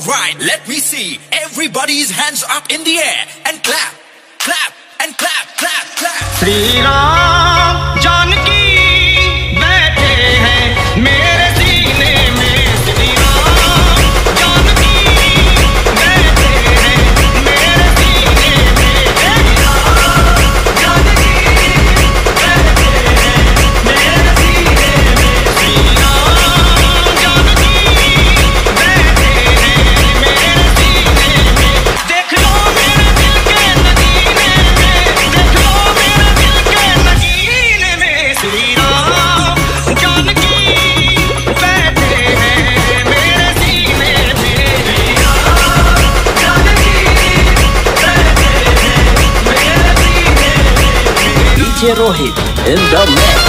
Alright, let me see everybody's hands up in the air and clap, clap and clap, clap, clap. Shri Ram Janaki बैठे हैं मेरे सीने में, श्री राम जानकी बैठे हैं मेरे सीने में, श्री राम जानकी बैठे हैं मेरे सीने में, श्री राम जानकी बैठे हैं मेरे सीने में। देख लो मेरे दिल के नगीने में, देख लो मेरे दिल के नगीने में, श्री राम जानकी बैठे हैं मेरे सीने में, श्री राम जानकी बैठे हैं मेरे सीने में। DJ Rohit in the mix.